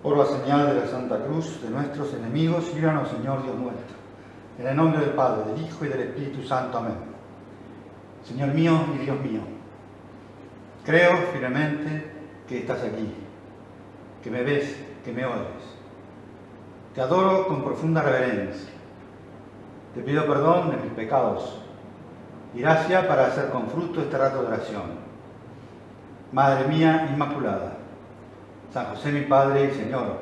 Por la señal de la Santa Cruz de nuestros enemigos, líbranos, Señor Dios nuestro. En el nombre del Padre, del Hijo y del Espíritu Santo. Amén. Señor mío y Dios mío, creo firmemente que estás aquí, que me ves, que me oyes. Te adoro con profunda reverencia. Te pido perdón de mis pecados y gracia para hacer con fruto este rato de oración. Madre mía Inmaculada, San José mi Padre y Señor,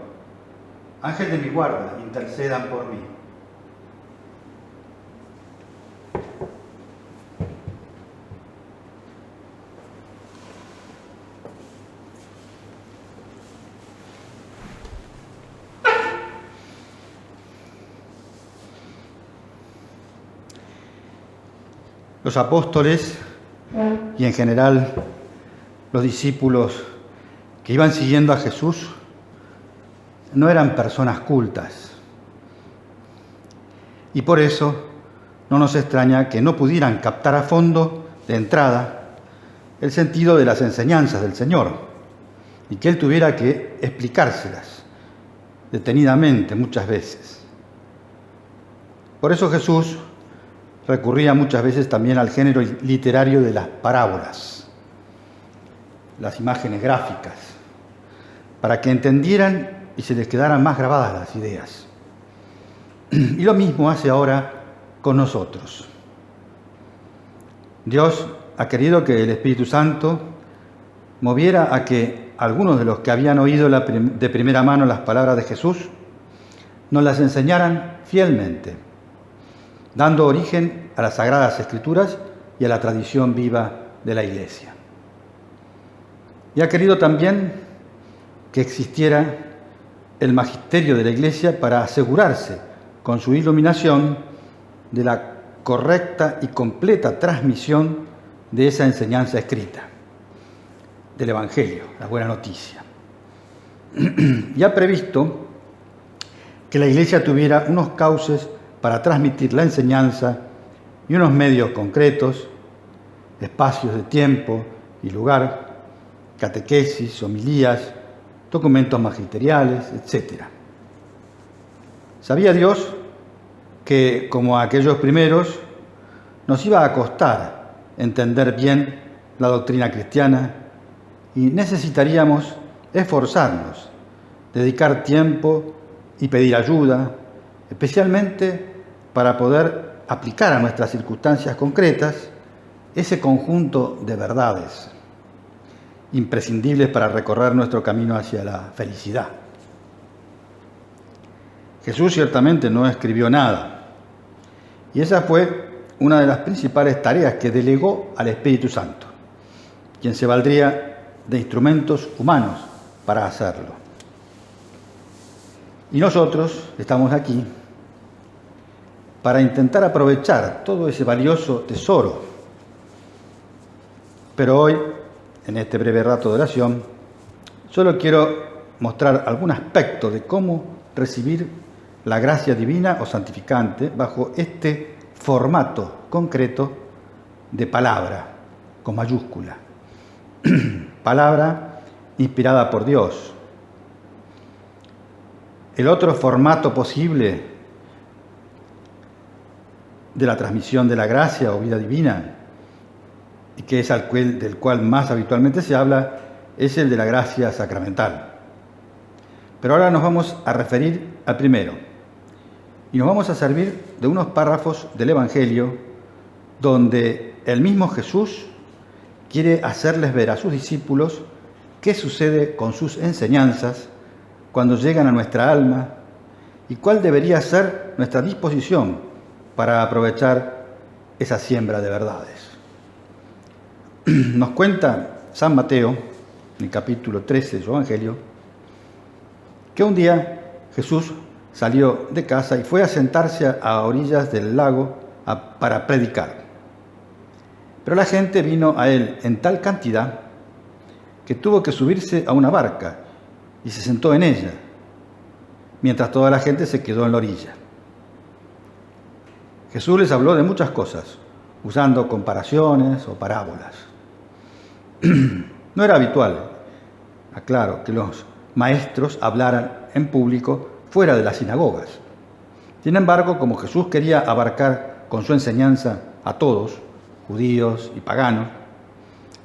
Ángel de mi guarda, intercedan por mí. Los apóstoles y en general los discípulos que iban siguiendo a Jesús no eran personas cultas. Y por eso no nos extraña que no pudieran captar a fondo, de entrada, el sentido de las enseñanzas del Señor y que Él tuviera que explicárselas detenidamente muchas veces. Por eso Jesús recurría muchas veces también al género literario de las parábolas, las imágenes gráficas, para que entendieran y se les quedaran más grabadas las ideas. Y lo mismo hace ahora con nosotros. Dios ha querido que el Espíritu Santo moviera a que algunos de los que habían oído de primera mano las palabras de Jesús nos las enseñaran fielmente, dando origen a las Sagradas Escrituras y a la tradición viva de la Iglesia. Y ha querido también que existiera el magisterio de la Iglesia para asegurarse, con su iluminación, de la correcta y completa transmisión de esa enseñanza escrita, del Evangelio, la buena noticia. Y ha previsto que la Iglesia tuviera unos cauces para transmitir la enseñanza y unos medios concretos, espacios de tiempo y lugar, catequesis, homilías, documentos magisteriales, etc. Sabía Dios que, como a aquellos primeros, nos iba a costar entender bien la doctrina cristiana y necesitaríamos esforzarnos, dedicar tiempo y pedir ayuda, especialmente para poder aplicar a nuestras circunstancias concretas ese conjunto de verdades imprescindibles para recorrer nuestro camino hacia la felicidad. Jesús ciertamente no escribió nada, y esa fue una de las principales tareas que delegó al Espíritu Santo, quien se valdría de instrumentos humanos para hacerlo. Y nosotros estamos aquí para intentar aprovechar todo ese valioso tesoro. Pero hoy, en este breve rato de oración, solo quiero mostrar algún aspecto de cómo recibir la gracia divina o santificante bajo este formato concreto de palabra, con mayúscula. Palabra inspirada por Dios. El otro formato posible de la transmisión de la gracia o vida divina, y que es del cual más habitualmente se habla, es el de la gracia sacramental. Pero ahora nos vamos a referir al primero, y nos vamos a servir de unos párrafos del Evangelio donde el mismo Jesús quiere hacerles ver a sus discípulos qué sucede con sus enseñanzas cuando llegan a nuestra alma y cuál debería ser nuestra disposición para aprovechar esa siembra de verdades. Nos cuenta San Mateo, en el capítulo 13 de su Evangelio, que un día Jesús salió de casa y fue a sentarse a orillas del lago para predicar. Pero la gente vino a él en tal cantidad que tuvo que subirse a una barca y se sentó en ella, mientras toda la gente se quedó en la orilla. Jesús les habló de muchas cosas, usando comparaciones o parábolas. No era habitual, aclaro, que los maestros hablaran en público fuera de las sinagogas. Sin embargo, como Jesús quería abarcar con su enseñanza a todos, judíos y paganos,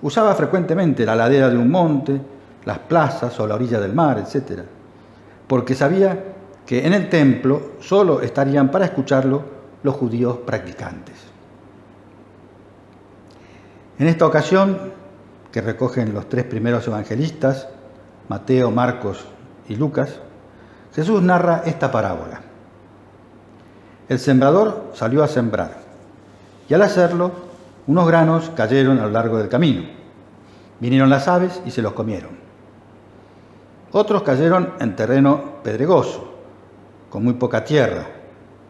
usaba frecuentemente la ladera de un monte, las plazas o la orilla del mar, etc., porque sabía que en el templo solo estarían para escucharlo los judíos practicantes. En esta ocasión, que recogen los tres primeros evangelistas, Mateo, Marcos y Lucas, Jesús narra esta parábola. El sembrador salió a sembrar, y al hacerlo, unos granos cayeron a lo largo del camino. Vinieron las aves y se los comieron. Otros cayeron en terreno pedregoso, con muy poca tierra,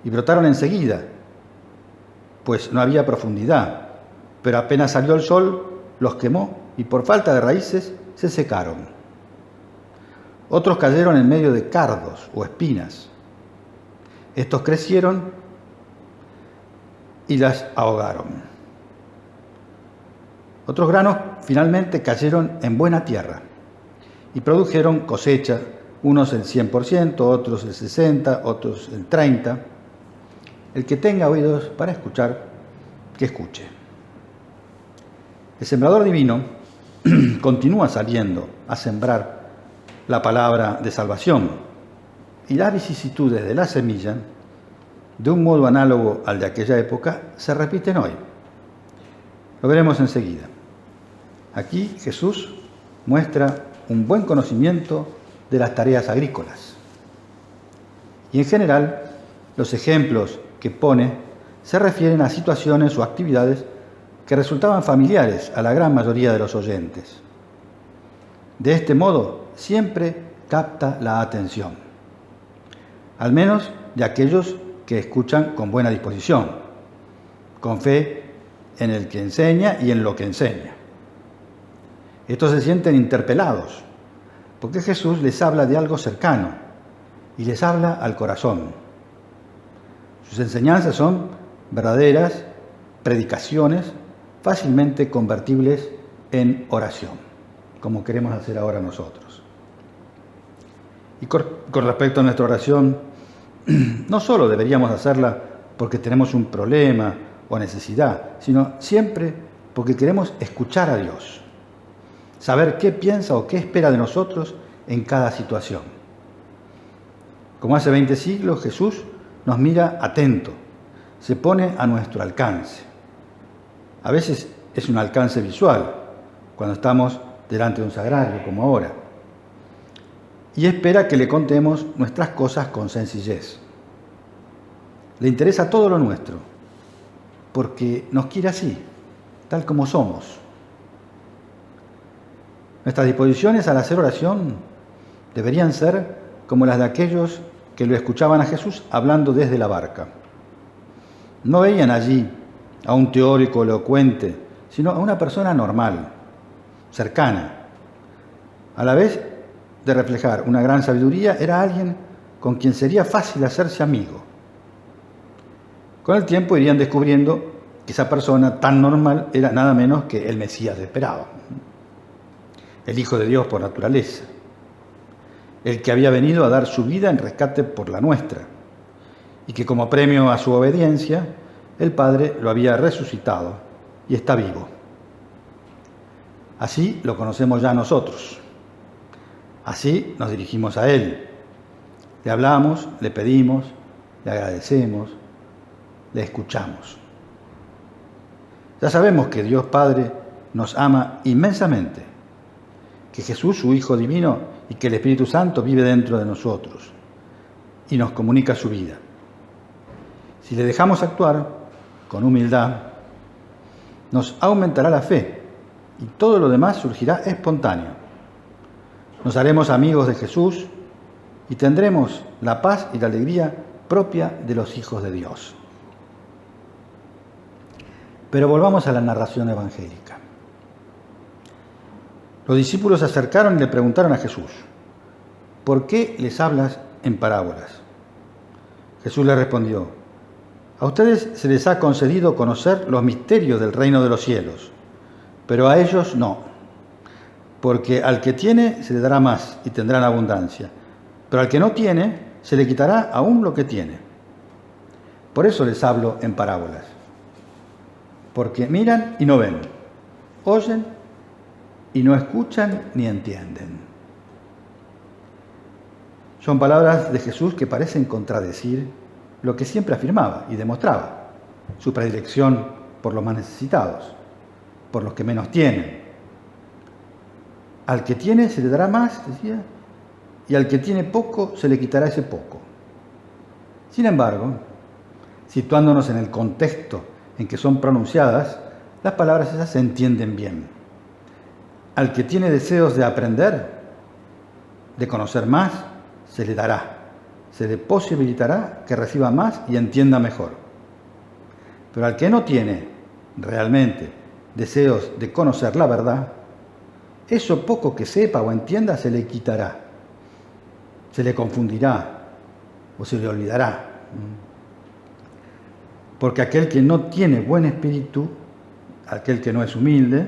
y brotaron enseguida, pues no había profundidad, pero apenas salió el sol, los quemó y por falta de raíces se secaron. Otros cayeron en medio de cardos o espinas. Estos crecieron y las ahogaron. Otros granos finalmente cayeron en buena tierra y produjeron cosecha, unos el 100%, otros el 60%, otros el 30%. El que tenga oídos para escuchar, que escuche. El sembrador divino continúa saliendo a sembrar la palabra de salvación y las vicisitudes de la semilla, de un modo análogo al de aquella época, se repiten hoy. Lo veremos enseguida. Aquí Jesús muestra un buen conocimiento de las tareas agrícolas. Y en general, los ejemplos que pone se refieren a situaciones o actividades que resultaban familiares a la gran mayoría de los oyentes. De este modo, siempre capta la atención, al menos de aquellos que escuchan con buena disposición, con fe en el que enseña y en lo que enseña. Estos se sienten interpelados, porque Jesús les habla de algo cercano y les habla al corazón. Sus enseñanzas son verdaderas predicaciones fácilmente convertibles en oración, como queremos hacer ahora nosotros. Y con respecto a nuestra oración, no solo deberíamos hacerla porque tenemos un problema o necesidad, sino siempre porque queremos escuchar a Dios, saber qué piensa o qué espera de nosotros en cada situación. Como hace 20 siglos, Jesús nos mira atento, se pone a nuestro alcance. A veces es un alcance visual, cuando estamos delante de un sagrario, como ahora. Y espera que le contemos nuestras cosas con sencillez. Le interesa todo lo nuestro, porque nos quiere así, tal como somos. Nuestras disposiciones al hacer oración deberían ser como las de aquellos que lo escuchaban a Jesús hablando desde la barca. No veían allí a un teórico elocuente, sino a una persona normal, cercana. A la vez de reflejar una gran sabiduría, era alguien con quien sería fácil hacerse amigo. Con el tiempo irían descubriendo que esa persona tan normal era nada menos que el Mesías esperado, el Hijo de Dios por naturaleza, el que había venido a dar su vida en rescate por la nuestra, y que como premio a su obediencia, el Padre lo había resucitado y está vivo. Así lo conocemos ya nosotros. Así nos dirigimos a Él. Le hablamos, le pedimos, le agradecemos, le escuchamos. Ya sabemos que Dios Padre nos ama inmensamente, que Jesús, su Hijo divino, y que el Espíritu Santo vive dentro de nosotros y nos comunica su vida. Si le dejamos actuar con humildad, nos aumentará la fe y todo lo demás surgirá espontáneo. Nos haremos amigos de Jesús y tendremos la paz y la alegría propia de los hijos de Dios. Pero volvamos a la narración evangélica. Los discípulos se acercaron y le preguntaron a Jesús: ¿por qué les hablas en parábolas? Jesús les respondió: a ustedes se les ha concedido conocer los misterios del reino de los cielos, pero a ellos no, porque al que tiene se le dará más y tendrá en abundancia, pero al que no tiene se le quitará aún lo que tiene. Por eso les hablo en parábolas, porque miran y no ven, oyen y no escuchan ni entienden. Son palabras de Jesús que parecen contradecir lo que siempre afirmaba y demostraba, su predilección por los más necesitados, por los que menos tienen. Al que tiene se le dará más, decía, y al que tiene poco se le quitará ese poco. Sin embargo, situándonos en el contexto en que son pronunciadas, las palabras esas se entienden bien. Al que tiene deseos de aprender, de conocer más, se le dará, se le posibilitará que reciba más y entienda mejor. Pero al que no tiene realmente deseos de conocer la verdad, eso poco que sepa o entienda se le quitará, se le confundirá o se le olvidará. Porque aquel que no tiene buen espíritu, aquel que no es humilde,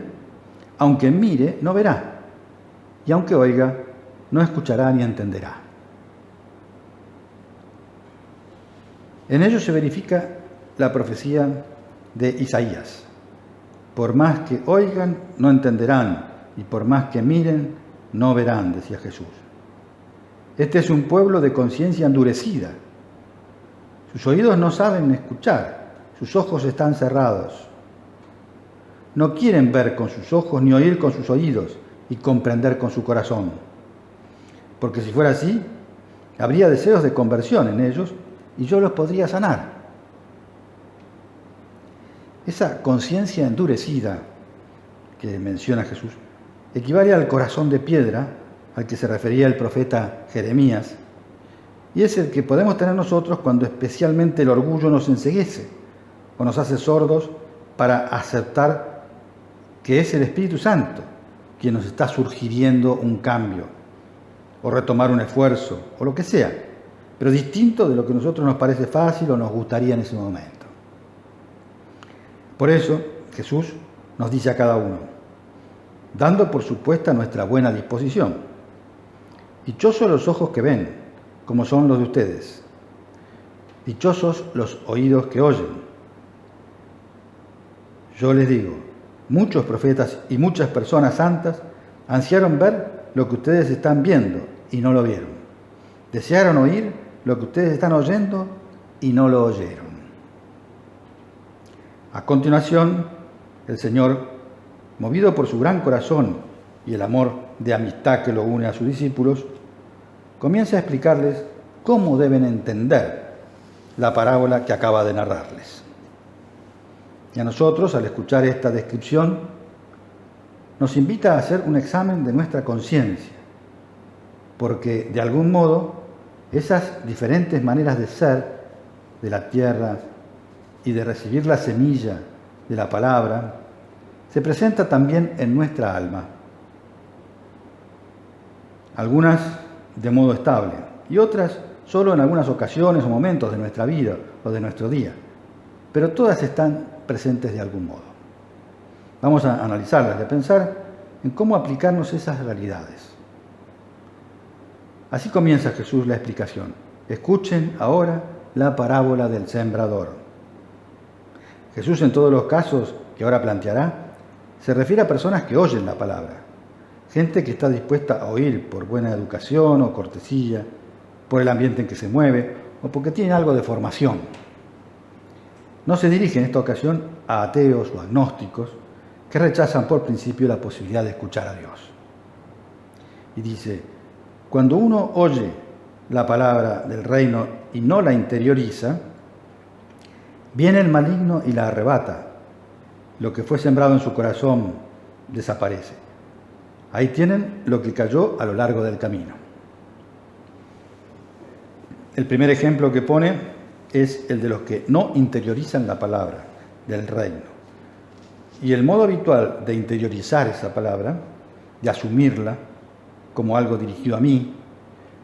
aunque mire, no verá, y aunque oiga, no escuchará ni entenderá. En ello se verifica la profecía de Isaías. Por más que oigan, no entenderán, y por más que miren, no verán, decía Jesús. Este es un pueblo de conciencia endurecida. Sus oídos no saben escuchar, sus ojos están cerrados. No quieren ver con sus ojos ni oír con sus oídos y comprender con su corazón. Porque si fuera así, habría deseos de conversión en ellos y yo los podría sanar. Esa conciencia endurecida que menciona Jesús equivale al corazón de piedra al que se refería el profeta Jeremías, y es el que podemos tener nosotros cuando especialmente el orgullo nos enceguece o nos hace sordos para aceptar que es el Espíritu Santo quien nos está sugiriendo un cambio o retomar un esfuerzo o lo que sea, pero distinto de lo que a nosotros nos parece fácil o nos gustaría en ese momento. Por eso Jesús nos dice a cada uno, dando por supuesta nuestra buena disposición: dichosos los ojos que ven, como son los de ustedes. Dichosos los oídos que oyen. Yo les digo, muchos profetas y muchas personas santas ansiaron ver lo que ustedes están viendo y no lo vieron. Desearon oír lo que ustedes están oyendo y no lo oyeron. A continuación, el Señor, movido por su gran corazón y el amor de amistad que lo une a sus discípulos, comienza a explicarles cómo deben entender la parábola que acaba de narrarles. Y a nosotros, al escuchar esta descripción, nos invita a hacer un examen de nuestra conciencia, porque de algún modo esas diferentes maneras de ser de la tierra y de recibir la semilla de la palabra se presenta también en nuestra alma. Algunas de modo estable y otras solo en algunas ocasiones o momentos de nuestra vida o de nuestro día, pero todas están presentes de algún modo. Vamos a analizarlas y a pensar en cómo aplicarnos esas realidades. Así comienza Jesús la explicación. Escuchen ahora la parábola del sembrador. Jesús, en todos los casos que ahora planteará, se refiere a personas que oyen la palabra, gente que está dispuesta a oír por buena educación o cortesía, por el ambiente en que se mueve o porque tiene algo de formación. No se dirige en esta ocasión a ateos o agnósticos que rechazan por principio la posibilidad de escuchar a Dios. Y dice, cuando uno oye la palabra del reino y no la interioriza, viene el maligno y la arrebata. Lo que fue sembrado en su corazón desaparece. Ahí tienen lo que cayó a lo largo del camino. El primer ejemplo que pone es el de los que no interiorizan la palabra del reino. Y el modo habitual de interiorizar esa palabra, de asumirla como algo dirigido a mí,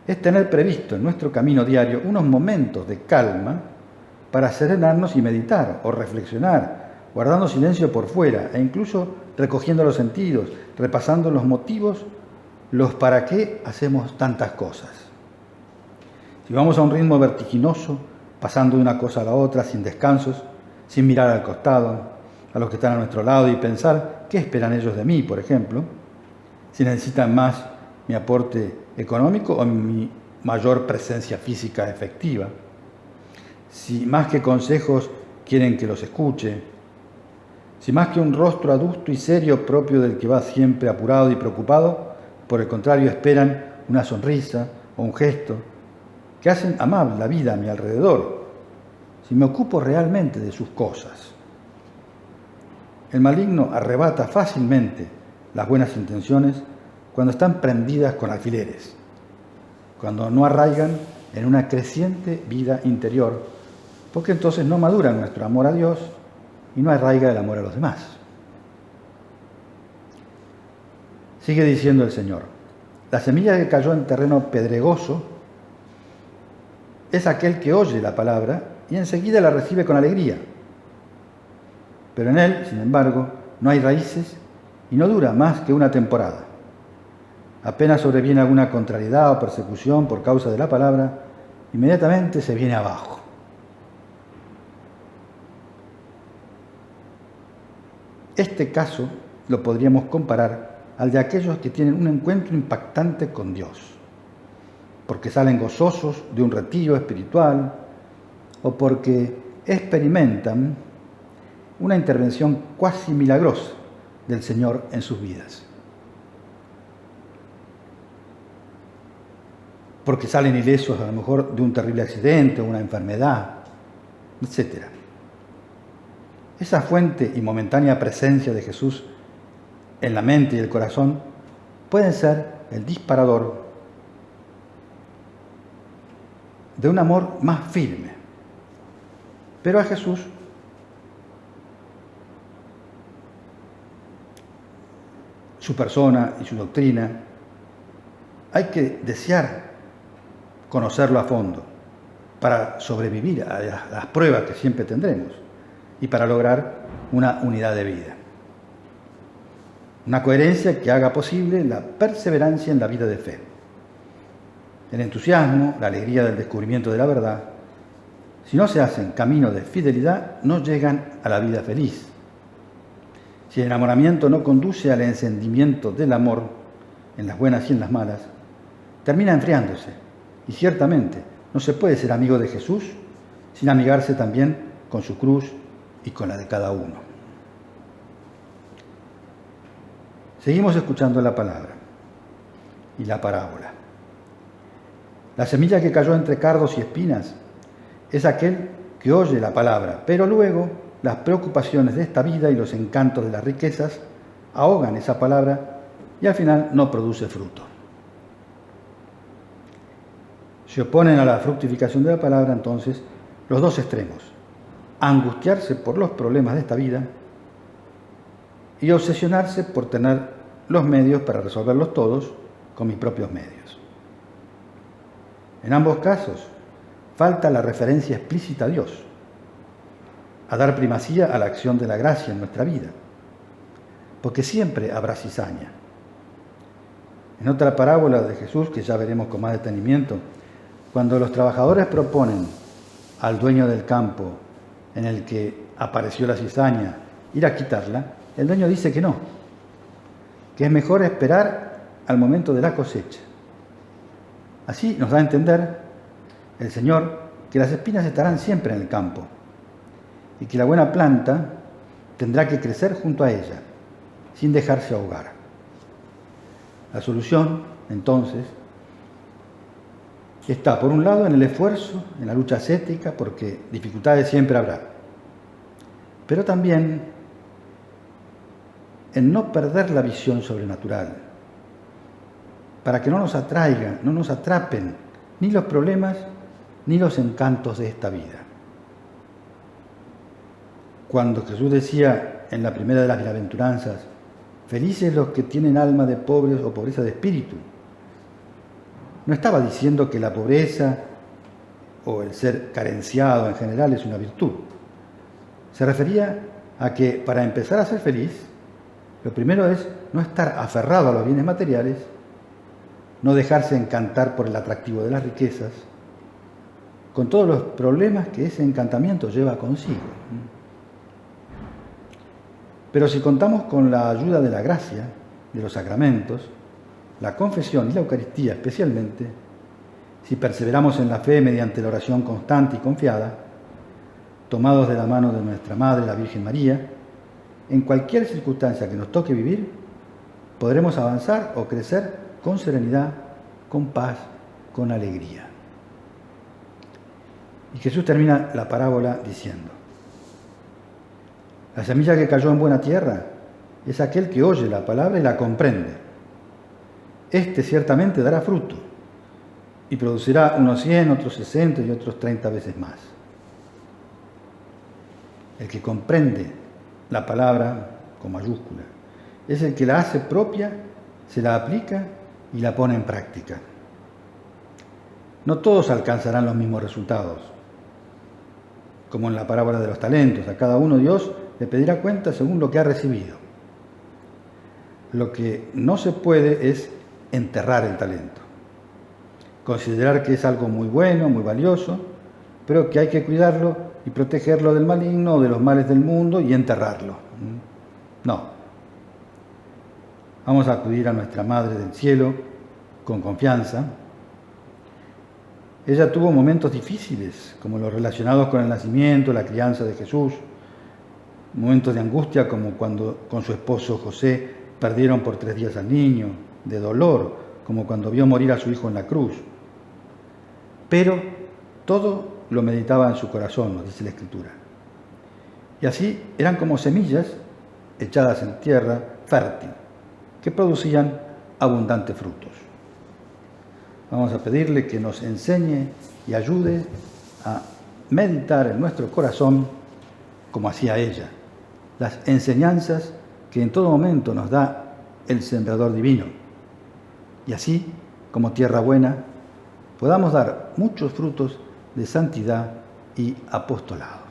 es tener previsto en nuestro camino diario unos momentos de calma para serenarnos y meditar o reflexionar guardando silencio por fuera e incluso recogiendo los sentidos, repasando los motivos, los para qué hacemos tantas cosas. Si vamos a un ritmo vertiginoso, pasando de una cosa a la otra sin descansos, sin mirar al costado, a los que están a nuestro lado y pensar qué esperan ellos de mí, por ejemplo, si necesitan más mi aporte económico o mi mayor presencia física efectiva, si más que consejos quieren que los escuche, si más que un rostro adusto y serio propio del que va siempre apurado y preocupado, por el contrario esperan una sonrisa o un gesto que hacen amable la vida a mi alrededor, si me ocupo realmente de sus cosas. El maligno arrebata fácilmente las buenas intenciones cuando están prendidas con alfileres, cuando no arraigan en una creciente vida interior, porque entonces no madura nuestro amor a Dios y no arraiga el amor a los demás. Sigue diciendo el Señor, la semilla que cayó en terreno pedregoso es aquel que oye la palabra y enseguida la recibe con alegría. Pero en él, sin embargo, no hay raíces y no dura más que una temporada. Apenas sobreviene alguna contrariedad o persecución por causa de la palabra, inmediatamente se viene abajo. Este caso lo podríamos comparar al de aquellos que tienen un encuentro impactante con Dios, porque salen gozosos de un retiro espiritual o porque experimentan una intervención cuasi milagrosa del Señor en sus vidas. Porque salen ilesos a lo mejor de un terrible accidente o una enfermedad, etc. Esa fuente y momentánea presencia de Jesús en la mente y el corazón pueden ser el disparador de un amor más firme. Pero a Jesús su persona y su doctrina hay que desear conocerlo a fondo para sobrevivir a las pruebas que siempre tendremos y para lograr una unidad de vida. Una coherencia que haga posible la perseverancia en la vida de fe. El entusiasmo, la alegría del descubrimiento de la verdad, si no se hacen camino de fidelidad, no llegan a la vida feliz. Si el enamoramiento no conduce al encendimiento del amor, en las buenas y en las malas, termina enfriándose. Y ciertamente no se puede ser amigo de Jesús sin amigarse también con su cruz y con la de cada uno. Seguimos escuchando la palabra y la parábola. La semilla que cayó entre cardos y espinas es aquel que oye la palabra, pero luego las preocupaciones de esta vida y los encantos de las riquezas ahogan esa palabra y al final no produce fruto. Se oponen a la fructificación de la palabra entonces los dos extremos: angustiarse por los problemas de esta vida y obsesionarse por tener los medios para resolverlos todos con mis propios medios. En ambos casos falta la referencia explícita a Dios, a dar primacía a la acción de la gracia en nuestra vida, porque siempre habrá cizaña. En otra parábola de Jesús, que ya veremos con más detenimiento, cuando los trabajadores proponen al dueño del campo en el que apareció la cizaña ir a quitarla, el dueño dice que no, que es mejor esperar al momento de la cosecha. Así nos da a entender el Señor que las espinas estarán siempre en el campo y que la buena planta tendrá que crecer junto a ella, sin dejarse ahogar. La solución, entonces, está, por un lado, en el esfuerzo, en la lucha ascética, porque dificultades siempre habrá, pero también en no perder la visión sobrenatural, para que no nos atraigan, no nos atrapen ni los problemas ni los encantos de esta vida. Cuando Jesús decía en la primera de las bienaventuranzas, felices los que tienen alma de pobres o pobreza de espíritu, no estaba diciendo que la pobreza o el ser carenciado en general es una virtud. Se refería a que para empezar a ser feliz, lo primero es no estar aferrado a los bienes materiales, no dejarse encantar por el atractivo de las riquezas, con todos los problemas que ese encantamiento lleva consigo. Pero si contamos con la ayuda de la gracia, de los sacramentos, la confesión y la Eucaristía especialmente, si perseveramos en la fe mediante la oración constante y confiada, tomados de la mano de nuestra Madre, la Virgen María, en cualquier circunstancia que nos toque vivir, podremos avanzar o crecer con serenidad, con paz, con alegría. Y Jesús termina la parábola diciendo: la semilla que cayó en buena tierra es aquel que oye la palabra y la comprende. Este ciertamente dará fruto y producirá unos 100, otros 60 y otros 30 veces más. El que comprende la palabra con mayúscula es el que la hace propia, se la aplica y la pone en práctica. No todos alcanzarán los mismos resultados. Como en la parábola de los talentos, a cada uno Dios le pedirá cuenta según lo que ha recibido. Lo que no se puede es enterrar el talento. Considerar que es algo muy bueno, muy valioso, pero que hay que cuidarlo y protegerlo del maligno o de los males del mundo y enterrarlo. No. Vamos a acudir a nuestra Madre del Cielo con confianza. Ella tuvo momentos difíciles, como los relacionados con el nacimiento, la crianza de Jesús, momentos de angustia como cuando con su esposo José perdieron por 3 días al niño, de dolor, como cuando vio morir a su hijo en la cruz. Pero todo lo meditaba en su corazón, nos dice la Escritura. Y así eran como semillas echadas en tierra fértil, que producían abundantes frutos. Vamos a pedirle que nos enseñe y ayude a meditar en nuestro corazón como hacía ella, las enseñanzas que en todo momento nos da el Sembrador Divino. Y así, como tierra buena, podamos dar muchos frutos de santidad y apostolado.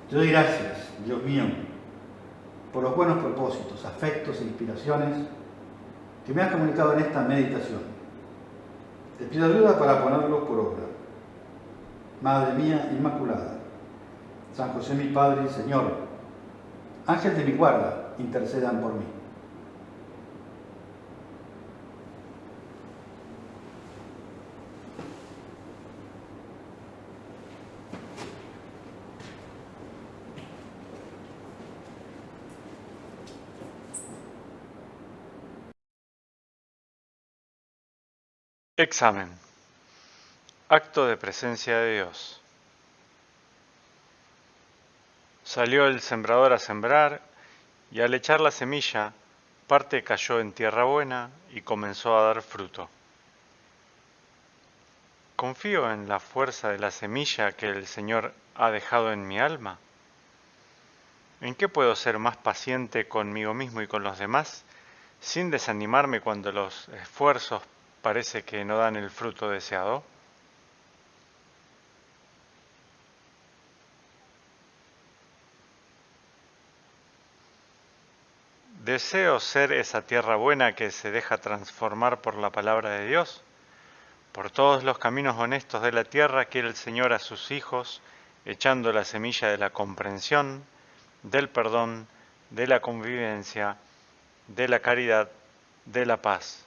Te doy gracias, Dios mío, por los buenos propósitos, afectos e inspiraciones que me has comunicado en esta meditación. Te pido ayuda para ponerlos por obra. Madre mía Inmaculada, San José mi Padre y Señor, Ángel de mi guarda, intercedan por mí. Examen. Acto de presencia de Dios. Salió el sembrador a sembrar, y al echar la semilla, parte cayó en tierra buena y comenzó a dar fruto. ¿Confío en la fuerza de la semilla que el Señor ha dejado en mi alma? ¿En qué puedo ser más paciente conmigo mismo y con los demás, sin desanimarme cuando los esfuerzos parece que no dan el fruto deseado? Deseo ser esa tierra buena que se deja transformar por la palabra de Dios. Por todos los caminos honestos de la tierra quiere el Señor a sus hijos, echando la semilla de la comprensión, del perdón, de la convivencia, de la caridad, de la paz.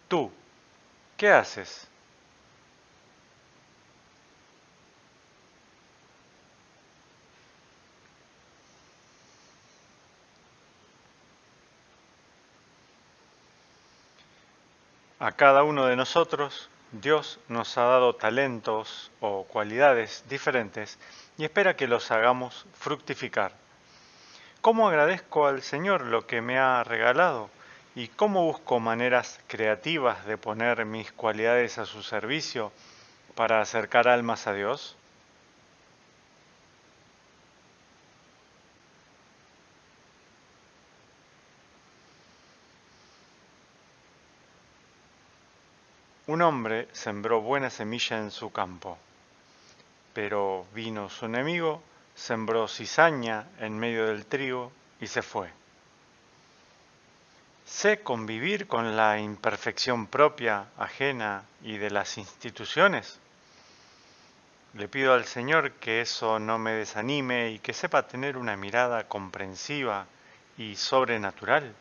¿Tú qué haces? A cada uno de nosotros, Dios nos ha dado talentos o cualidades diferentes y espera que los hagamos fructificar. ¿Cómo agradezco al Señor lo que me ha regalado? ¿Y cómo busco maneras creativas de poner mis cualidades a su servicio para acercar almas a Dios? Un hombre sembró buena semilla en su campo, pero vino su enemigo, sembró cizaña en medio del trigo y se fue. Sé convivir con la imperfección propia, ajena y de las instituciones. Le pido al Señor que eso no me desanime y que sepa tener una mirada comprensiva y sobrenatural.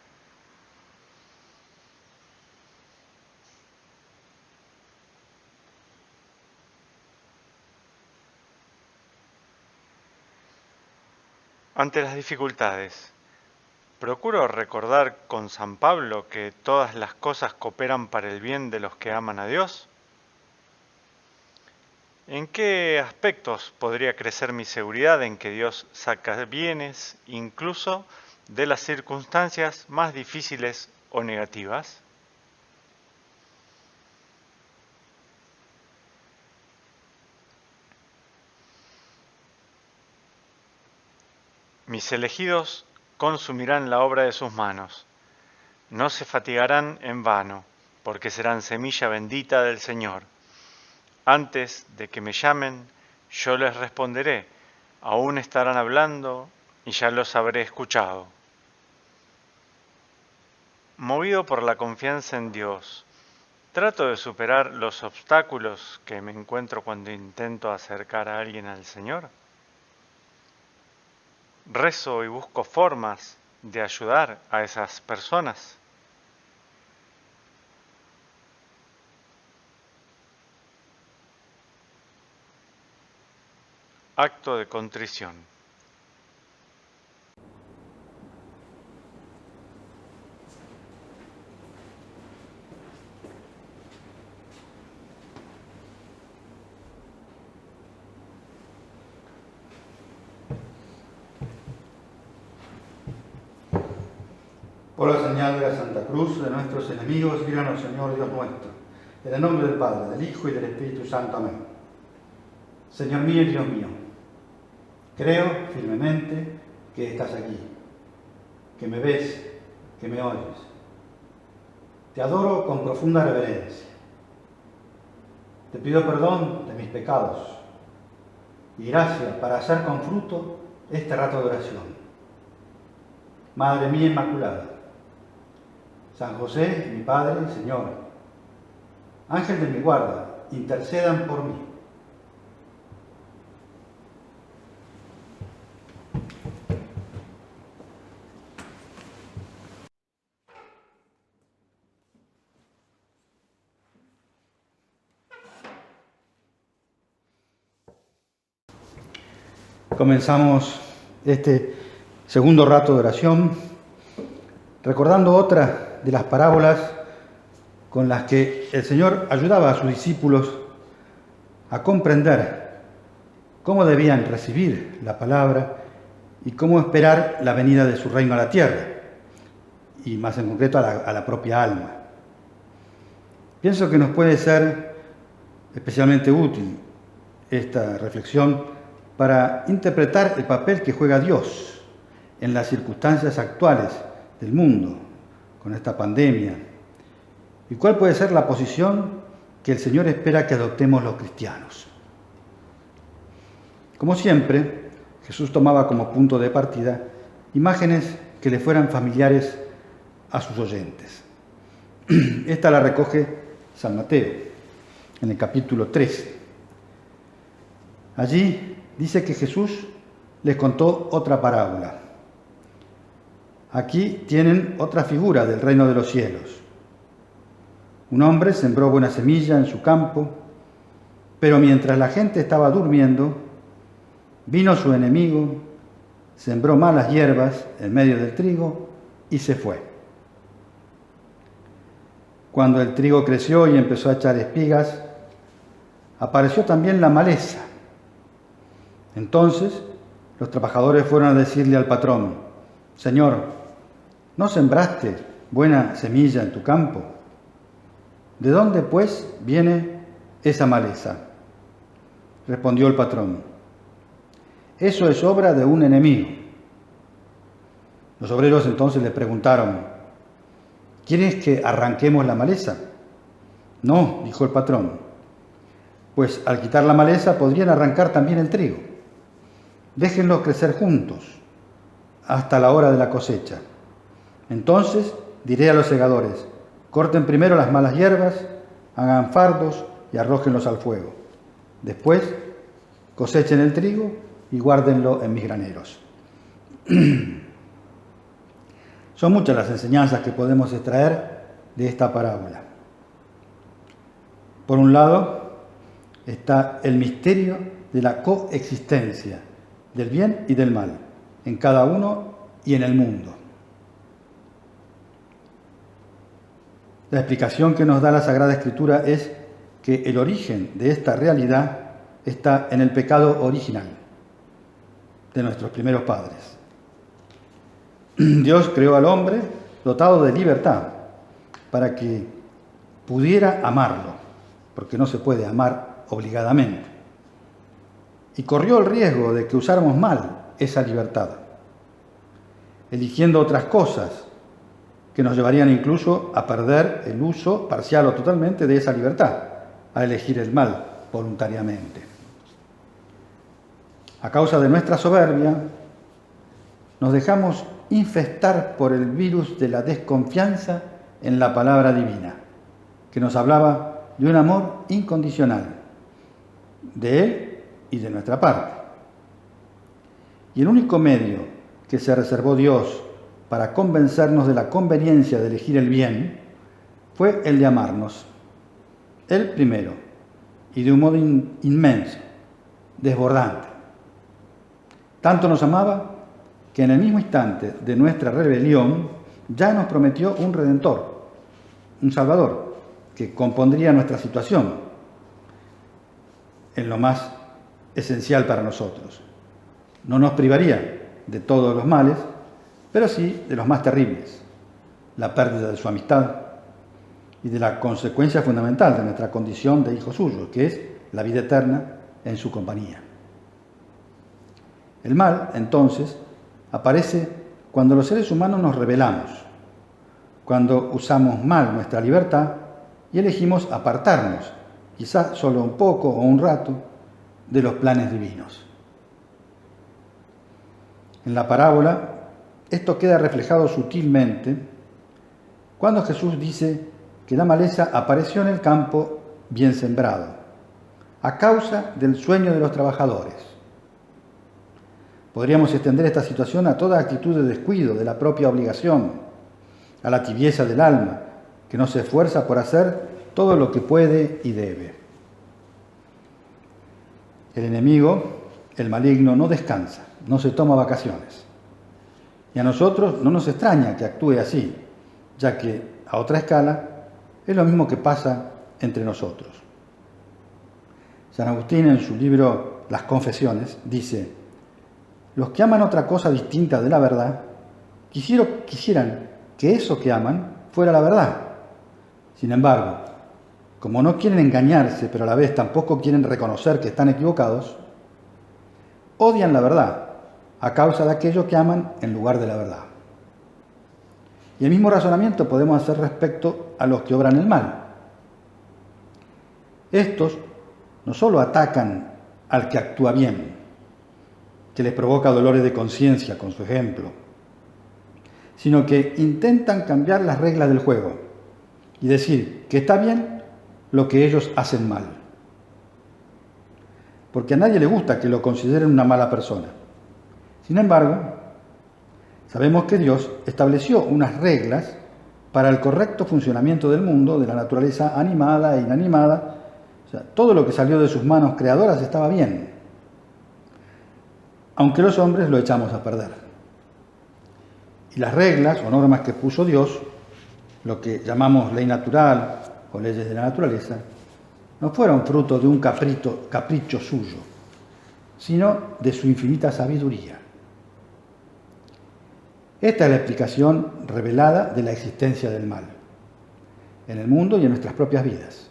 Ante las dificultades, procuro recordar con San Pablo que todas las cosas cooperan para el bien de los que aman a Dios. ¿En qué aspectos podría crecer mi seguridad en que Dios saca bienes, incluso de las circunstancias más difíciles o negativas? Mis elegidos consumirán la obra de sus manos, no se fatigarán en vano, porque serán semilla bendita del Señor. Antes de que me llamen, yo les responderé, aún estarán hablando y ya los habré escuchado. Movido por la confianza en Dios, trato de superar los obstáculos que me encuentro cuando intento acercar a alguien al Señor. Rezo y busco formas de ayudar a esas personas. Acto de contrición. Por la señal de la Santa Cruz de nuestros enemigos, líbranos, Señor Dios nuestro, en el nombre del Padre, del Hijo y del Espíritu Santo. Amén. Señor mío y Dios mío, creo firmemente que estás aquí, que me ves, que me oyes. Te adoro con profunda reverencia. Te pido perdón de mis pecados y gracia para hacer con fruto este rato de oración. Madre mía Inmaculada, San José, mi Padre y Señor, Ángel de mi guarda, intercedan por mí. Comenzamos este segundo rato de oración recordando otra de las parábolas con las que el Señor ayudaba a sus discípulos a comprender cómo debían recibir la palabra y cómo esperar la venida de su reino a la tierra, y más en concreto a la propia alma. Pienso que nos puede ser especialmente útil esta reflexión para interpretar el papel que juega Dios en las circunstancias actuales del mundo con esta pandemia y cuál puede ser la posición que el Señor espera que adoptemos los cristianos. Como siempre, Jesús tomaba como punto de partida imágenes que le fueran familiares a sus oyentes. Esta la recoge San Mateo en el capítulo 13. Allí dice que Jesús les contó otra parábola. Aquí tienen otra figura del reino de los cielos. Un hombre sembró buena semilla en su campo, pero mientras la gente estaba durmiendo, vino su enemigo, sembró malas hierbas en medio del trigo y se fue. Cuando el trigo creció y empezó a echar espigas, apareció también la maleza. Entonces los trabajadores fueron a decirle al patrón: Señor, ¿no sembraste buena semilla en tu campo? ¿De dónde, pues, viene esa maleza? Respondió el patrón: eso es obra de un enemigo. Los obreros entonces le preguntaron: ¿quieres que arranquemos la maleza? No, dijo el patrón, pues al quitar la maleza podrían arrancar también el trigo. Déjenlos crecer juntos hasta la hora de la cosecha. Entonces diré a los segadores, corten primero las malas hierbas, hagan fardos y arrójenlos al fuego. Después cosechen el trigo y guárdenlo en mis graneros. Son muchas las enseñanzas que podemos extraer de esta parábola. Por un lado está el misterio de la coexistencia del bien y del mal en cada uno y en el mundo. La explicación que nos da la Sagrada Escritura es que el origen de esta realidad está en el pecado original de nuestros primeros padres. Dios creó al hombre dotado de libertad para que pudiera amarlo, porque no se puede amar obligadamente. Y corrió el riesgo de que usáramos mal esa libertad, eligiendo otras cosas que nos llevarían incluso a perder el uso parcial o totalmente de esa libertad, a elegir el mal voluntariamente. A causa de nuestra soberbia, nos dejamos infestar por el virus de la desconfianza en la palabra divina, que nos hablaba de un amor incondicional, de Él y de nuestra parte. Y el único medio que se reservó Dios para convencernos de la conveniencia de elegir el bien fue el de amarnos, Él primero, y de un modo inmenso, desbordante. Tanto nos amaba que en el mismo instante de nuestra rebelión ya nos prometió un Redentor, un Salvador, que compondría nuestra situación en lo más esencial para nosotros. No nos privaría de todos los males, pero sí de los más terribles, la pérdida de su amistad y de la consecuencia fundamental de nuestra condición de hijos suyos, que es la vida eterna en su compañía. El mal, entonces, aparece cuando los seres humanos nos rebelamos, cuando usamos mal nuestra libertad y elegimos apartarnos, quizá solo un poco o un rato, de los planes divinos. En la parábola, esto queda reflejado sutilmente cuando Jesús dice que la maleza apareció en el campo bien sembrado, a causa del sueño de los trabajadores. Podríamos extender esta situación a toda actitud de descuido de la propia obligación, a la tibieza del alma, que no se esfuerza por hacer todo lo que puede y debe. El enemigo, el maligno, no descansa, no se toma vacaciones. Y a nosotros no nos extraña que actúe así, ya que, a otra escala, es lo mismo que pasa entre nosotros. San Agustín, en su libro Las Confesiones, dice: los que aman otra cosa distinta de la verdad, quisieran que eso que aman fuera la verdad. Sin embargo, como no quieren engañarse, pero a la vez tampoco quieren reconocer que están equivocados, odian la verdad a causa de aquello que aman en lugar de la verdad. Y el mismo razonamiento podemos hacer respecto a los que obran el mal. Estos no solo atacan al que actúa bien, que les provoca dolores de conciencia con su ejemplo, sino que intentan cambiar las reglas del juego y decir que está bien lo que ellos hacen mal. Porque a nadie le gusta que lo consideren una mala persona. Sin embargo, sabemos que Dios estableció unas reglas para el correcto funcionamiento del mundo, de la naturaleza animada e inanimada. O sea, todo lo que salió de sus manos creadoras estaba bien, aunque los hombres lo echamos a perder. Y las reglas o normas que puso Dios, lo que llamamos ley natural o leyes de la naturaleza, no fueron fruto de un capricho suyo, sino de su infinita sabiduría. Esta es la explicación revelada de la existencia del mal, en el mundo y en nuestras propias vidas.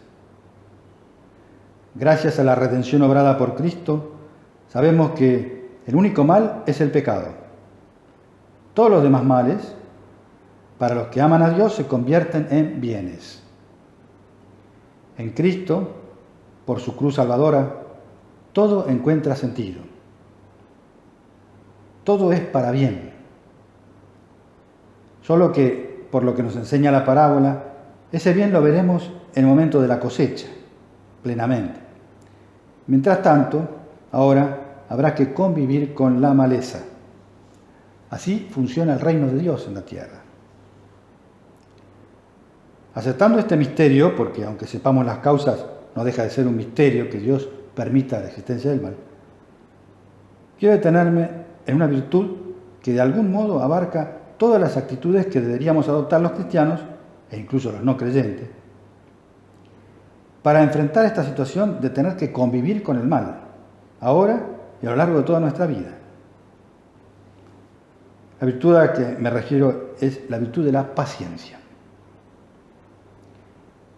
Gracias a la redención obrada por Cristo, sabemos que el único mal es el pecado. Todos los demás males, para los que aman a Dios, se convierten en bienes. En Cristo, por su cruz salvadora, todo encuentra sentido. Todo es para bien. Solo que, por lo que nos enseña la parábola, ese bien lo veremos en el momento de la cosecha, plenamente. Mientras tanto, ahora habrá que convivir con la maleza. Así funciona el reino de Dios en la tierra. Aceptando este misterio, porque aunque sepamos las causas, no deja de ser un misterio que Dios permita la existencia del mal, quiero detenerme en una virtud que de algún modo abarca todas las actitudes que deberíamos adoptar los cristianos, e incluso los no creyentes, para enfrentar esta situación de tener que convivir con el mal, ahora y a lo largo de toda nuestra vida. La virtud a la que me refiero es la virtud de la paciencia.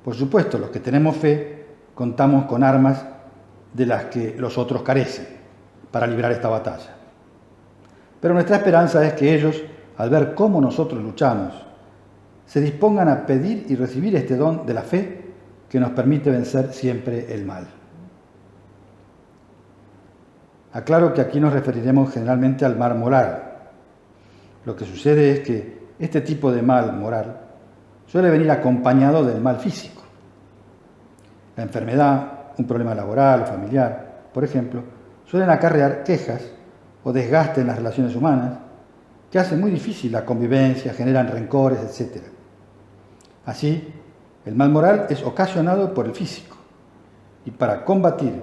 Por supuesto, los que tenemos fe contamos con armas de las que los otros carecen para librar esta batalla. Pero nuestra esperanza es que ellos, al ver cómo nosotros luchamos, se dispongan a pedir y recibir este don de la fe que nos permite vencer siempre el mal. Aclaro que aquí nos referiremos generalmente al mal moral. Lo que sucede es que este tipo de mal moral suele venir acompañado del mal físico. La enfermedad, un problema laboral o familiar, por ejemplo, suelen acarrear quejas o desgaste en las relaciones humanas que hacen muy difícil la convivencia, generan rencores, etc. Así, el mal moral es ocasionado por el físico. Y para combatir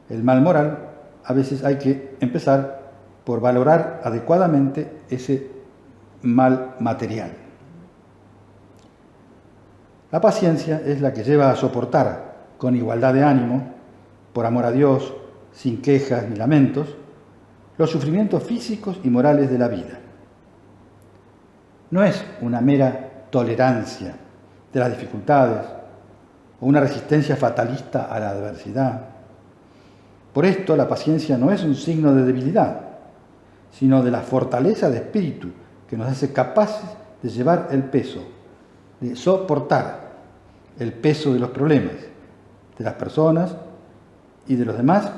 el mal moral, a veces hay que empezar por valorar adecuadamente ese mal material. La paciencia es la que lleva a soportar con igualdad de ánimo, por amor a Dios, sin quejas ni lamentos, los sufrimientos físicos y morales de la vida. No es una mera tolerancia de las dificultades o una resistencia fatalista a la adversidad. Por esto, la paciencia no es un signo de debilidad, sino de la fortaleza de espíritu que nos hace capaces de llevar el peso, de soportar el peso de los problemas, de las personas y de los demás.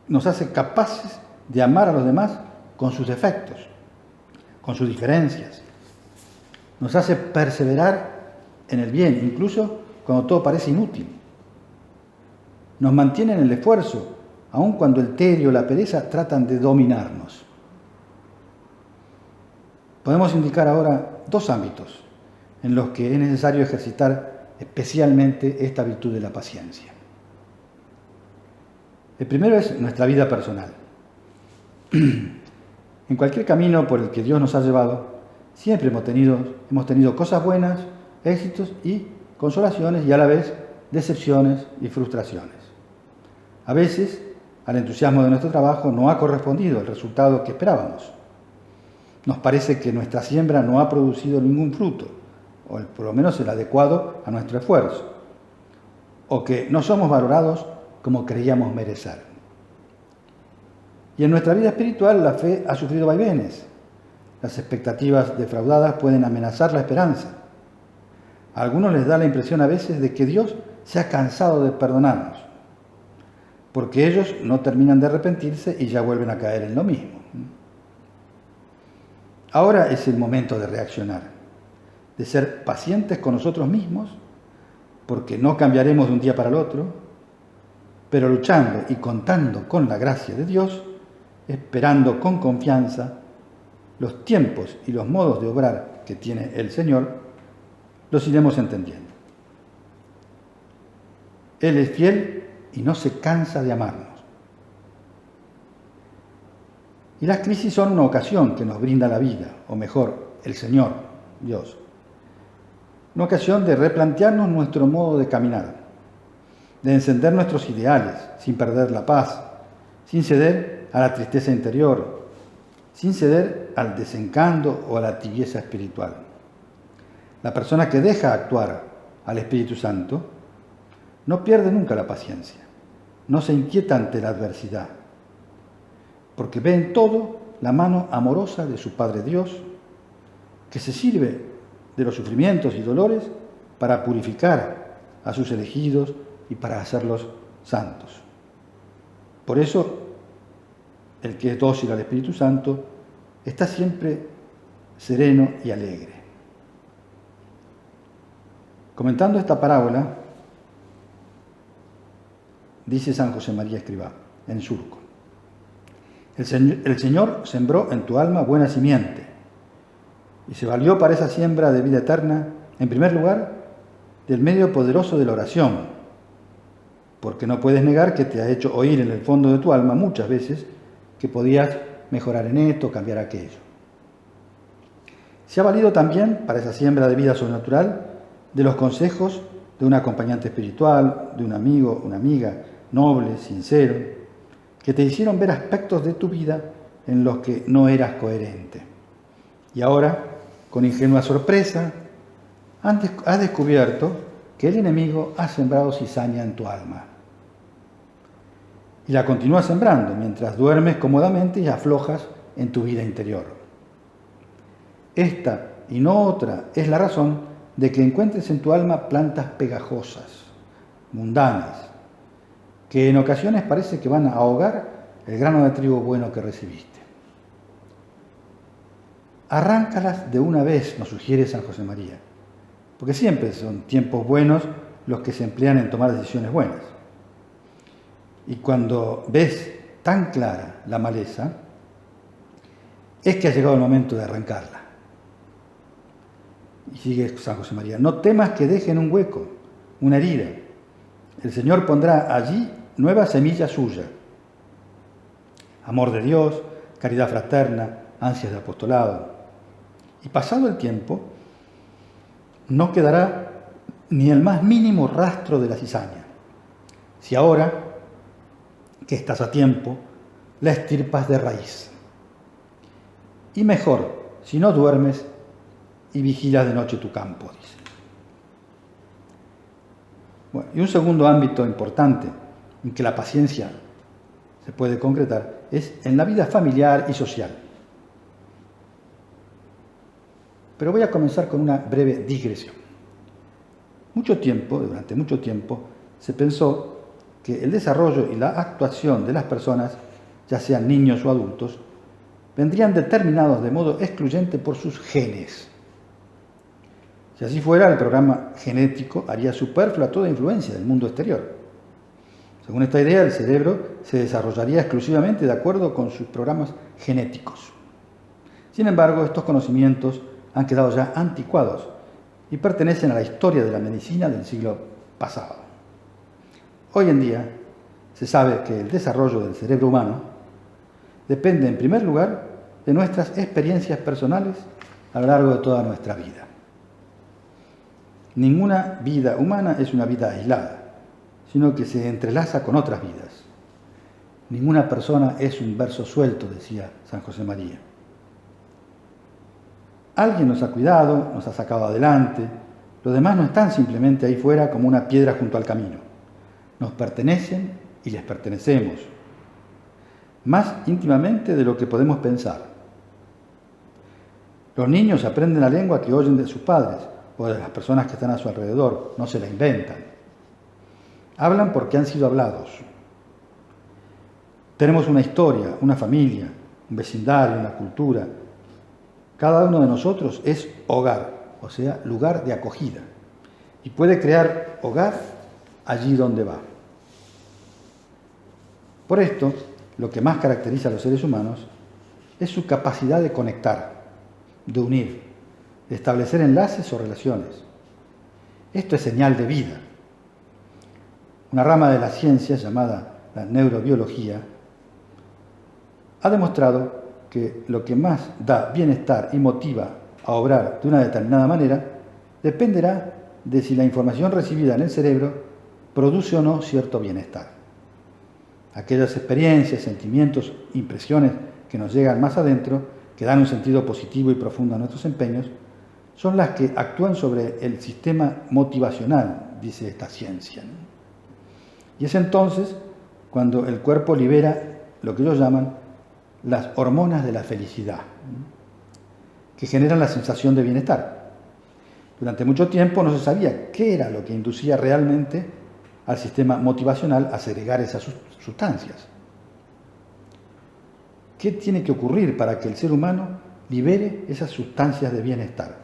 Nos hace capaces de amar a los demás con sus defectos, con sus diferencias. Nos hace perseverar en el bien, incluso cuando todo parece inútil. Nos mantiene en el esfuerzo, aun cuando el tedio o la pereza tratan de dominarnos. Podemos indicar ahora dos ámbitos en los que es necesario ejercitar especialmente esta virtud de la paciencia. El primero es nuestra vida personal. En cualquier camino por el que Dios nos ha llevado, siempre hemos tenido cosas buenas, éxitos y consolaciones, y a la vez decepciones y frustraciones. A veces, al entusiasmo de nuestro trabajo no ha correspondido el resultado que esperábamos. Nos parece que nuestra siembra no ha producido ningún fruto, o por lo menos el adecuado a nuestro esfuerzo, o que no somos valorados como creíamos merecer. Y en nuestra vida espiritual la fe ha sufrido vaivenes. Las expectativas defraudadas pueden amenazar la esperanza. A algunos les da la impresión a veces de que Dios se ha cansado de perdonarnos, porque ellos no terminan de arrepentirse y ya vuelven a caer en lo mismo. Ahora es el momento de reaccionar, de ser pacientes con nosotros mismos, porque no cambiaremos de un día para el otro, pero luchando y contando con la gracia de Dios, esperando con confianza los tiempos y los modos de obrar que tiene el Señor, los iremos entendiendo. Él es fiel y no se cansa de amarnos. Y las crisis son una ocasión que nos brinda la vida, o mejor, el Señor, Dios. Una ocasión de replantearnos nuestro modo de caminar, de encender nuestros ideales sin perder la paz, sin ceder a la tristeza interior, sin ceder al desencanto o a la tibieza espiritual. La persona que deja actuar al Espíritu Santo no pierde nunca la paciencia, no se inquieta ante la adversidad, porque ve en todo la mano amorosa de su Padre Dios, que se sirve de los sufrimientos y dolores para purificar a sus elegidos y para hacerlos santos. Por eso, el que es dócil al Espíritu Santo está siempre sereno y alegre. Comentando esta parábola, dice San José María Escribá, en Surco: el Señor sembró en tu alma buena simiente y se valió para esa siembra de vida eterna, en primer lugar, del medio poderoso de la oración, porque no puedes negar que te ha hecho oír en el fondo de tu alma muchas veces que podías mejorar en esto, cambiar aquello. Se ha valido también para esa siembra de vida sobrenatural de los consejos de un acompañante espiritual, de un amigo, una amiga, noble, sincero, que te hicieron ver aspectos de tu vida en los que no eras coherente. Y ahora, con ingenua sorpresa, has descubierto que el enemigo ha sembrado cizaña en tu alma. Y la continúa sembrando mientras duermes cómodamente y aflojas en tu vida interior. Esta y no otra es la razón de que encuentres en tu alma plantas pegajosas, mundanas, que en ocasiones parece que van a ahogar el grano de trigo bueno que recibiste. Arráncalas de una vez, nos sugiere San José María, porque siempre son tiempos buenos los que se emplean en tomar decisiones buenas. Y cuando ves tan clara la maleza, es que ha llegado el momento de arrancarla. Y sigue San José María: no temas que dejen un hueco, una herida. El Señor pondrá allí nueva semilla suya. Amor de Dios, caridad fraterna, ansias de apostolado. Y pasado el tiempo, no quedará ni el más mínimo rastro de la cizaña. Si ahora, que estás a tiempo, la extirpas de raíz. Y mejor, si no duermes y vigilas de noche tu campo, dice. Bueno, y un segundo ámbito importante en que la paciencia se puede concretar es en la vida familiar y social. Pero voy a comenzar con una breve digresión. Durante mucho tiempo, se pensó que el desarrollo y la actuación de las personas, ya sean niños o adultos, vendrían determinados de modo excluyente por sus genes. Si así fuera, el programa genético haría superflua toda influencia del mundo exterior. Según esta idea, el cerebro se desarrollaría exclusivamente de acuerdo con sus programas genéticos. Sin embargo, estos conocimientos han quedado ya anticuados y pertenecen a la historia de la medicina del siglo pasado. Hoy en día se sabe que el desarrollo del cerebro humano depende en primer lugar de nuestras experiencias personales a lo largo de toda nuestra vida. Ninguna vida humana es una vida aislada, sino que se entrelaza con otras vidas. Ninguna persona es un verso suelto, decía San José María. Alguien nos ha cuidado, nos ha sacado adelante. Los demás no están simplemente ahí fuera como una piedra junto al camino. Nos pertenecen y les pertenecemos, más íntimamente de lo que podemos pensar. Los niños aprenden la lengua que oyen de sus padres o de las personas que están a su alrededor, no se la inventan. Hablan porque han sido hablados. Tenemos una historia, una familia, un vecindario, una cultura. Cada uno de nosotros es hogar, o sea, lugar de acogida, y puede crear hogar allí donde va. Por esto, lo que más caracteriza a los seres humanos es su capacidad de conectar, de unir, de establecer enlaces o relaciones. Esto es señal de vida. Una rama de la ciencia llamada la neurobiología ha demostrado que lo que más da bienestar y motiva a obrar de una determinada manera dependerá de si la información recibida en el cerebro produce o no cierto bienestar. Aquellas experiencias, sentimientos, impresiones que nos llegan más adentro, que dan un sentido positivo y profundo a nuestros empeños, son las que actúan sobre el sistema motivacional, dice esta ciencia. Y es entonces cuando el cuerpo libera lo que ellos llaman las hormonas de la felicidad, que generan la sensación de bienestar. Durante mucho tiempo no se sabía qué era lo que inducía realmente al sistema motivacional a segregar esas sustancias. ¿Qué tiene que ocurrir para que el ser humano libere esas sustancias de bienestar?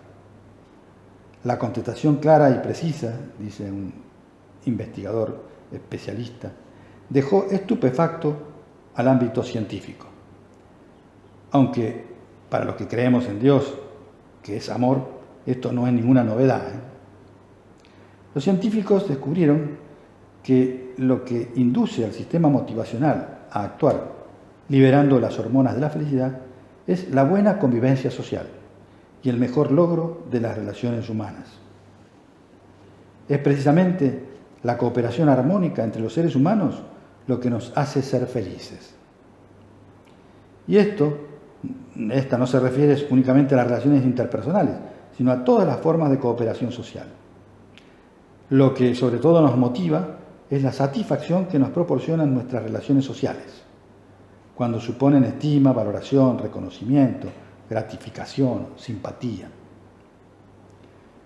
La contestación clara y precisa, dice un investigador especialista, dejó estupefacto al ámbito científico. Aunque para los que creemos en Dios, que es amor, esto no es ninguna novedad. Los científicos descubrieron que lo que induce al sistema motivacional a actuar liberando las hormonas de la felicidad es la buena convivencia social y el mejor logro de las relaciones humanas. Es precisamente la cooperación armónica entre los seres humanos lo que nos hace ser felices. Y esta no se refiere únicamente a las relaciones interpersonales, sino a todas las formas de cooperación social. Lo que sobre todo nos motiva es la satisfacción que nos proporcionan nuestras relaciones sociales, cuando suponen estima, valoración, reconocimiento, gratificación, simpatía.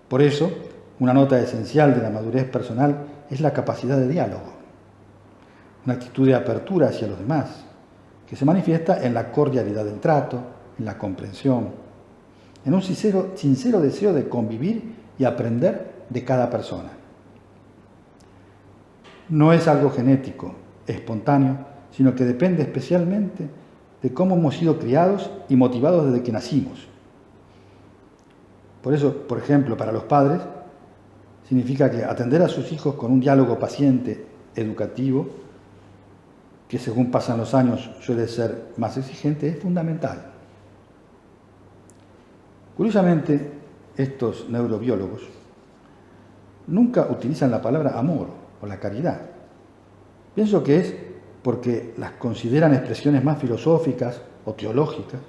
Por eso, una nota esencial de la madurez personal es la capacidad de diálogo, una actitud de apertura hacia los demás, que se manifiesta en la cordialidad del trato, en la comprensión, en un sincero deseo de convivir y aprender de cada persona. No es algo genético, espontáneo, sino que depende especialmente de cómo hemos sido criados y motivados desde que nacimos. Por eso, por ejemplo, para los padres, significa que atender a sus hijos con un diálogo paciente, educativo, que según pasan los años suele ser más exigente, es fundamental. Curiosamente, estos neurobiólogos nunca utilizan la palabra amor o la caridad. Pienso que es porque las consideran expresiones más filosóficas o teológicas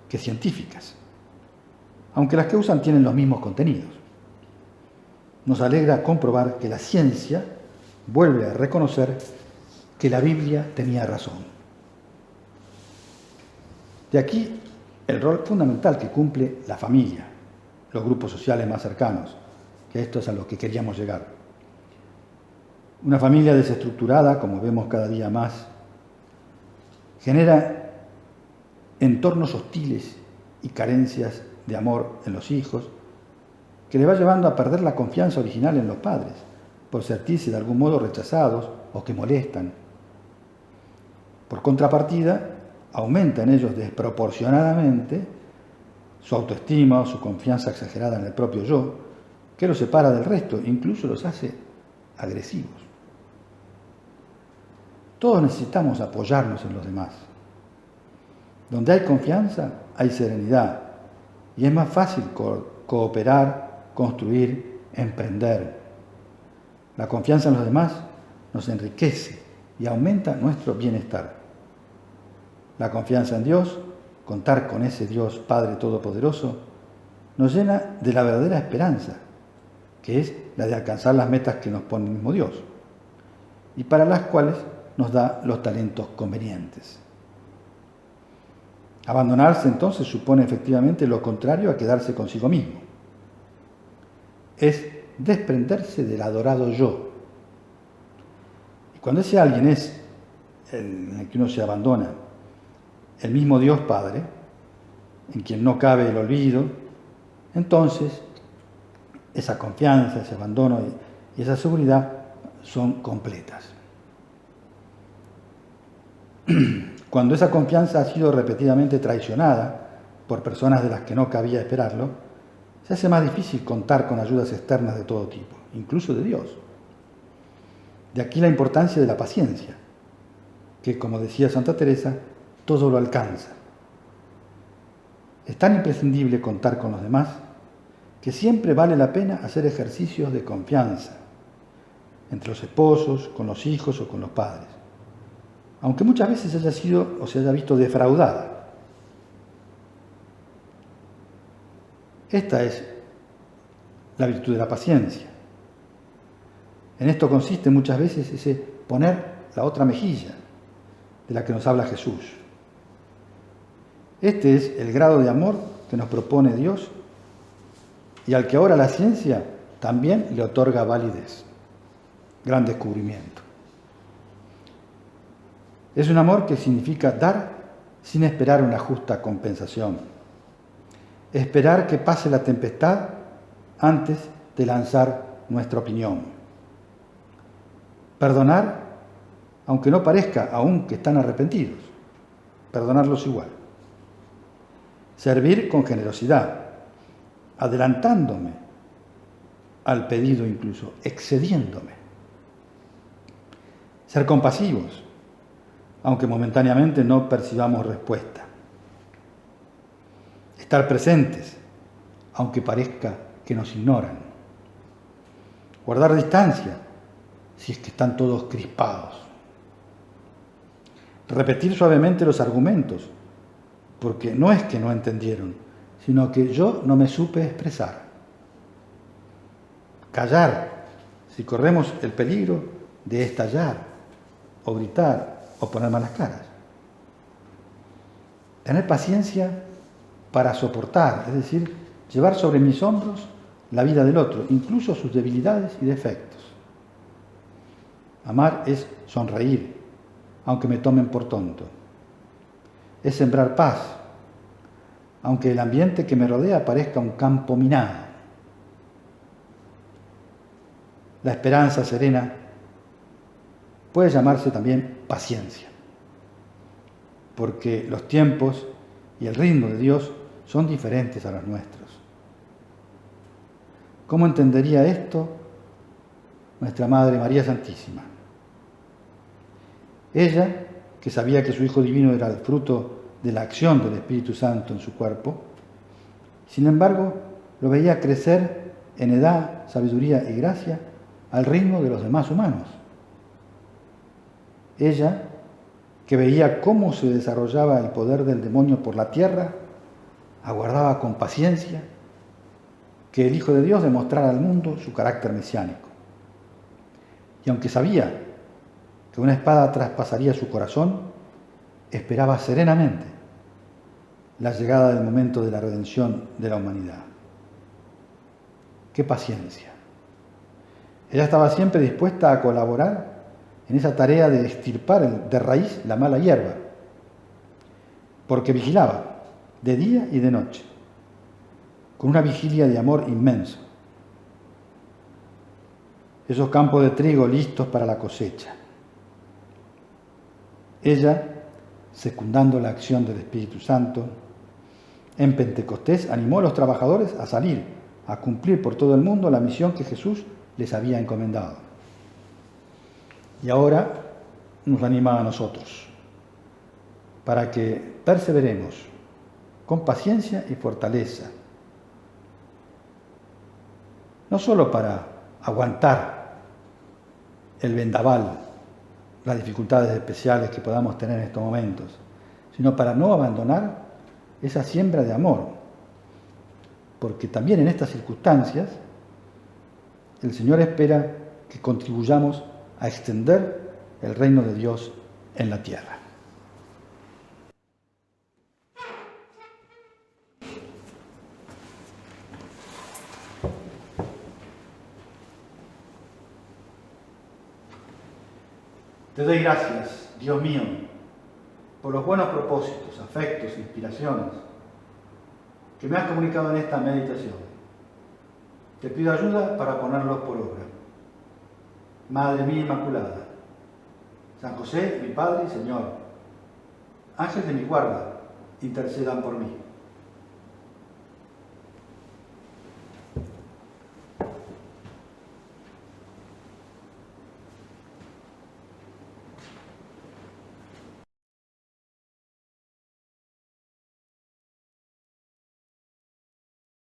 que científicas, aunque las que usan tienen los mismos contenidos. Nos alegra comprobar que la ciencia vuelve a reconocer que la Biblia tenía razón. De aquí el rol fundamental que cumple la familia, los grupos sociales más cercanos, que esto es a los que queríamos llegar. Una familia desestructurada, como vemos cada día más, genera entornos hostiles y carencias de amor en los hijos, que le va llevando a perder la confianza original en los padres, por sentirse de algún modo rechazados o que molestan. Por contrapartida, aumenta en ellos desproporcionadamente su autoestima o su confianza exagerada en el propio yo, que los separa del resto, incluso los hace agresivos. Todos necesitamos apoyarnos en los demás. Donde hay confianza, hay serenidad, y es más fácil cooperar, construir, emprender. La confianza en los demás nos enriquece y aumenta nuestro bienestar. La confianza en Dios, contar con ese Dios Padre Todopoderoso, nos llena de la verdadera esperanza, que es la de alcanzar las metas que nos pone el mismo Dios, y para las cuales nos da los talentos convenientes. Abandonarse entonces supone efectivamente lo contrario a quedarse consigo mismo. Es desprenderse del adorado yo. Y cuando ese alguien es en el que uno se abandona, el mismo Dios Padre, en quien no cabe el olvido, entonces esa confianza, ese abandono y esa seguridad son completas. Cuando esa confianza ha sido repetidamente traicionada por personas de las que no cabía esperarlo, se hace más difícil contar con ayudas externas de todo tipo, incluso de Dios. De aquí la importancia de la paciencia, que, como decía Santa Teresa, todo lo alcanza. Es tan imprescindible contar con los demás que siempre vale la pena hacer ejercicios de confianza entre los esposos, con los hijos o con los padres, aunque muchas veces haya sido o se haya visto defraudada. Esta es la virtud de la paciencia. En esto consiste muchas veces ese poner la otra mejilla de la que nos habla Jesús. Este es el grado de amor que nos propone Dios y al que ahora la ciencia también le otorga validez. Gran descubrimiento. Es un amor que significa dar sin esperar una justa compensación. Esperar que pase la tempestad antes de lanzar nuestra opinión. Perdonar, aunque no parezca aún que están arrepentidos. Perdonarlos igual. Servir con generosidad, adelantándome al pedido incluso, excediéndome. Ser compasivos, aunque momentáneamente no percibamos respuesta. Estar presentes, aunque parezca que nos ignoran. Guardar distancia, si es que están todos crispados. Repetir suavemente los argumentos, porque no es que no entendieron, sino que yo no me supe expresar. Callar, si corremos el peligro de estallar, o gritar, o poner malas caras. Tener paciencia para soportar, es decir, llevar sobre mis hombros la vida del otro, incluso sus debilidades y defectos. Amar es sonreír, aunque me tomen por tonto. Es sembrar paz, aunque el ambiente que me rodea parezca un campo minado. La esperanza serena puede llamarse también paciencia, porque los tiempos y el ritmo de Dios son diferentes a los nuestros. ¿Cómo entendería esto nuestra Madre María Santísima? Ella, que sabía que su Hijo Divino era el fruto de la acción del Espíritu Santo en su cuerpo, sin embargo, lo veía crecer en edad, sabiduría y gracia al ritmo de los demás humanos. Ella, que veía cómo se desarrollaba el poder del demonio por la tierra, aguardaba con paciencia que el Hijo de Dios demostrara al mundo su carácter mesiánico. Y aunque sabía que una espada traspasaría su corazón, esperaba serenamente la llegada del momento de la redención de la humanidad. ¡Qué paciencia! Ella estaba siempre dispuesta a colaborar en esa tarea de extirpar de raíz la mala hierba, porque vigilaba de día y de noche, con una vigilia de amor inmenso. Esos campos de trigo listos para la cosecha. Ella, secundando la acción del Espíritu Santo, en Pentecostés animó a los trabajadores a salir, a cumplir por todo el mundo la misión que Jesús les había encomendado. Y ahora nos anima a nosotros, para que perseveremos con paciencia y fortaleza, no solo para aguantar el vendaval, las dificultades especiales que podamos tener en estos momentos, sino para no abandonar esa siembra de amor, porque también en estas circunstancias el Señor espera que contribuyamos a extender el reino de Dios en la tierra. Te doy gracias, Dios mío, por los buenos propósitos, afectos, inspiraciones que me has comunicado en esta meditación. Te pido ayuda para ponerlos por obra. Madre mía Inmaculada, San José, mi Padre y Señor, ángel de mi guarda, intercedan por mí.